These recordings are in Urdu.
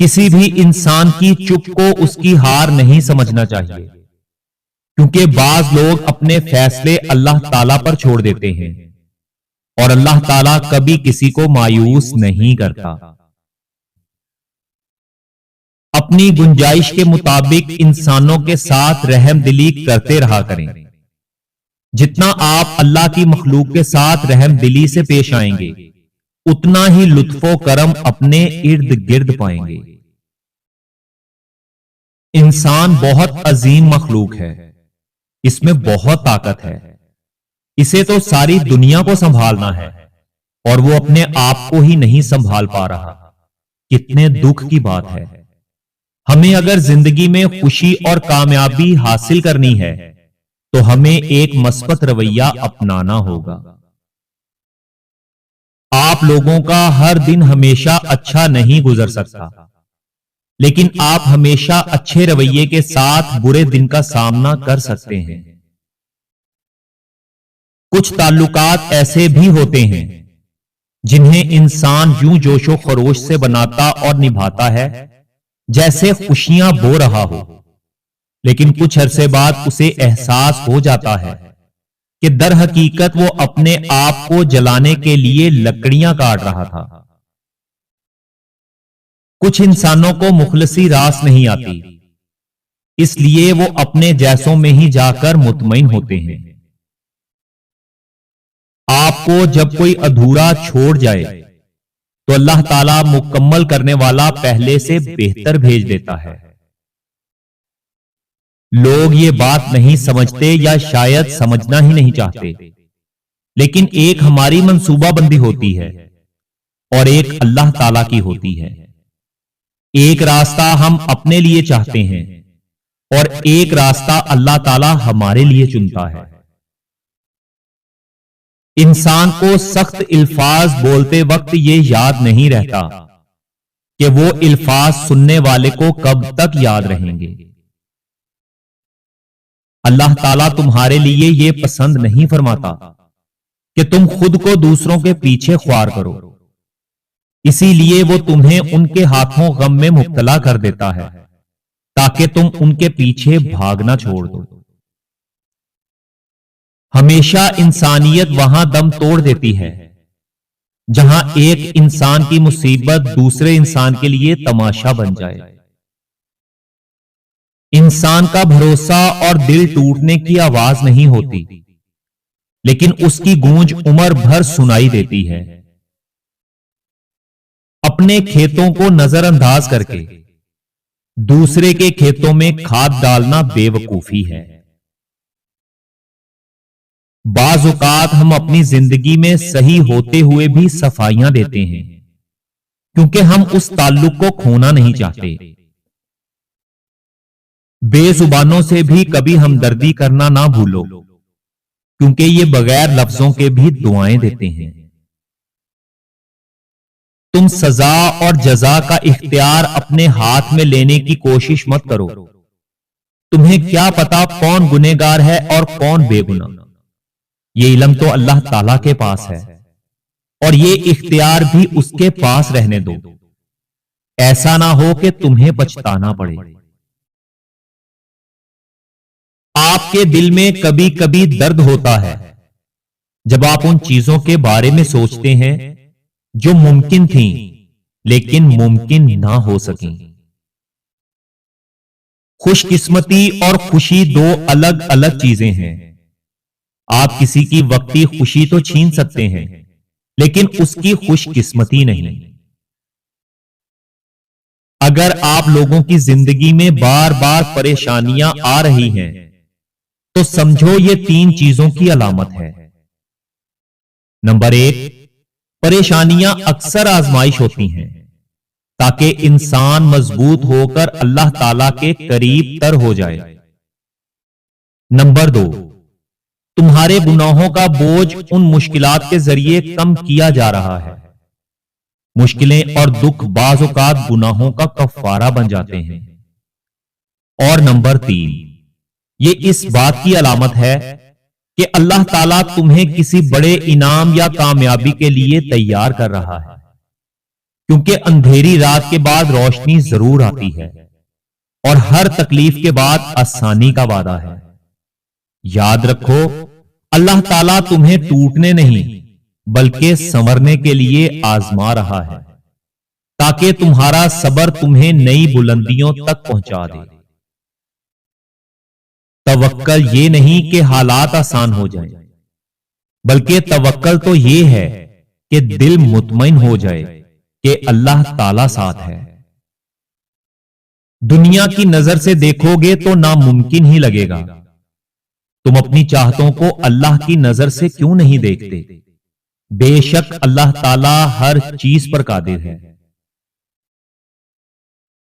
کسی بھی انسان کی چپ کو اس کی ہار نہیں سمجھنا چاہیے، کیونکہ بعض لوگ اپنے فیصلے اللہ تعالیٰ پر چھوڑ دیتے ہیں اور اللہ تعالیٰ کبھی کسی کو مایوس نہیں کرتا۔ اپنی گنجائش کے مطابق انسانوں کے ساتھ رحم دلی کرتے رہا کریں۔ جتنا آپ اللہ کی مخلوق کے ساتھ رحم دلی سے پیش آئیں گے، اتنا ہی لطف و کرم اپنے ارد گرد پائیں گے۔ انسان بہت عظیم مخلوق ہے، اس میں بہت طاقت ہے، اسے تو ساری دنیا کو سنبھالنا ہے اور وہ اپنے آپ کو ہی نہیں سنبھال پا رہا۔ کتنے دکھ کی بات ہے۔ ہمیں اگر زندگی میں خوشی اور کامیابی حاصل کرنی ہے تو ہمیں ایک مثبت رویہ اپنانا ہوگا۔ آپ لوگوں کا ہر دن ہمیشہ اچھا نہیں گزر سکتا، لیکن آپ ہمیشہ اچھے رویے کے ساتھ برے دن کا سامنا کر سکتے ہیں۔ کچھ تعلقات ایسے بھی ہوتے ہیں جنہیں انسان یوں جوش و خروش سے بناتا اور نبھاتا ہے جیسے خوشیاں بو رہا ہو، لیکن کچھ عرصے بعد اسے احساس ہو جاتا ہے کہ در حقیقت وہ اپنے آپ کو جلانے کے لیے لکڑیاں کاٹ رہا تھا۔ کچھ انسانوں کو مخلصی راس نہیں آتی، اس لیے وہ اپنے جیسوں میں ہی جا کر مطمئن ہوتے ہیں۔ آپ کو جب کوئی ادھورا چھوڑ جائے تو اللہ تعالیٰ مکمل کرنے والا پہلے سے بہتر بھیج دیتا ہے۔ لوگ یہ بات نہیں سمجھتے یا شاید سمجھنا ہی نہیں چاہتے، لیکن ایک ہماری منصوبہ بندی ہوتی ہے اور ایک اللہ تعالیٰ کی ہوتی ہے۔ ایک راستہ ہم اپنے لیے چاہتے ہیں اور ایک راستہ اللہ تعالیٰ ہمارے لیے چنتا ہے۔ انسان کو سخت الفاظ بولتے وقت یہ یاد نہیں رہتا کہ وہ الفاظ سننے والے کو کب تک یاد رہیں گے۔ اللہ تعالیٰ تمہارے لیے یہ پسند نہیں فرماتا کہ تم خود کو دوسروں کے پیچھے خوار کرو، اسی لیے وہ تمہیں ان کے ہاتھوں غم میں مبتلا کر دیتا ہے تاکہ تم ان کے پیچھے بھاگنا چھوڑ دو۔ ہمیشہ انسانیت وہاں دم توڑ دیتی ہے جہاں ایک انسان کی مصیبت دوسرے انسان کے لیے تماشا بن جائے۔ انسان کا بھروسہ اور دل ٹوٹنے کی آواز نہیں ہوتی، لیکن اس کی گونج عمر بھر سنائی دیتی ہے۔ اپنے کھیتوں کو نظر انداز کر کے دوسرے کے کھیتوں میں کھاد ڈالنا بے وقوفی ہے۔ بعض اوقات ہم اپنی زندگی میں صحیح ہوتے ہوئے بھی صفائیاں دیتے ہیں کیونکہ ہم اس تعلق کو کھونا نہیں چاہتے۔ بے زبانوں سے بھی کبھی ہمدردی کرنا نہ بھولو، کیونکہ یہ بغیر لفظوں کے بھی دعائیں دیتے ہیں۔ تم سزا اور جزا کا اختیار اپنے ہاتھ میں لینے کی کوشش مت کرو۔ تمہیں کیا پتا کون گنہگار ہے اور کون بے گناہ؟ یہ علم تو اللہ تعالیٰ کے پاس ہے اور یہ اختیار بھی اس کے پاس رہنے دو، ایسا نہ ہو کہ تمہیں پچھتانا پڑے۔ آپ کے دل میں کبھی کبھی درد ہوتا ہے جب آپ ان چیزوں کے بارے میں سوچتے ہیں جو ممکن تھیں لیکن ممکن نہ ہو سکیں۔ خوش قسمتی اور خوشی دو الگ الگ چیزیں ہیں۔ آپ کسی کی وقتی خوشی تو چھین سکتے ہیں لیکن اس کی خوش قسمتی نہیں۔ اگر آپ لوگوں کی زندگی میں بار بار پریشانیاں آ رہی ہیں تو سمجھو یہ تین چیزوں کی علامت ہے۔ نمبر 1، پریشانیاں اکثر آزمائش ہوتی ہیں تاکہ انسان مضبوط ہو کر اللہ تعالیٰ کے قریب تر ہو جائے۔ نمبر 2، تمہارے گناہوں کا بوجھ ان مشکلات کے ذریعے کم کیا جا رہا ہے۔ مشکلیں اور دکھ بعض اوقات گناہوں کا کفارہ بن جاتے ہیں۔ اور نمبر 3، یہ اس بات کی علامت ہے کہ اللہ تعالیٰ تمہیں کسی بڑے انعام یا کامیابی کے لیے تیار کر رہا ہے۔ کیونکہ اندھیری رات کے بعد روشنی ضرور آتی ہے اور ہر تکلیف کے بعد آسانی کا وعدہ ہے۔ یاد رکھو، اللہ تعالیٰ تمہیں ٹوٹنے نہیں بلکہ سنورنے کے لیے آزما رہا ہے، تاکہ تمہارا صبر تمہیں نئی بلندیوں تک پہنچا دے۔ توکل یہ نہیں کہ حالات آسان ہو جائیں، بلکہ توکل تو یہ ہے کہ دل مطمئن ہو جائے کہ اللہ تعالیٰ ساتھ ہے۔ دنیا کی نظر سے دیکھو گے تو ناممکن ہی لگے گا۔ تم اپنی چاہتوں کو اللہ کی نظر سے کیوں نہیں دیکھتے؟ بے شک اللہ تعالیٰ ہر چیز پر قادر ہے۔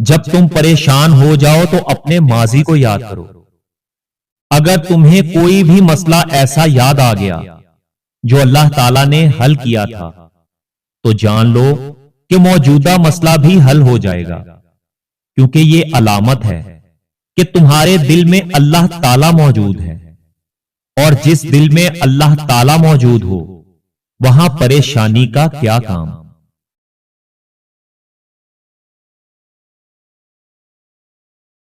جب تم پریشان ہو جاؤ تو اپنے ماضی کو یاد کرو۔ اگر تمہیں کوئی بھی مسئلہ ایسا یاد آ گیا جو اللہ تعالیٰ نے حل کیا تھا تو جان لو کہ موجودہ مسئلہ بھی حل ہو جائے گا، کیونکہ یہ علامت ہے کہ تمہارے دل میں اللہ تعالیٰ موجود ہے، اور جس دل میں اللہ تعالیٰ موجود ہو وہاں پریشانی کا کیا کام۔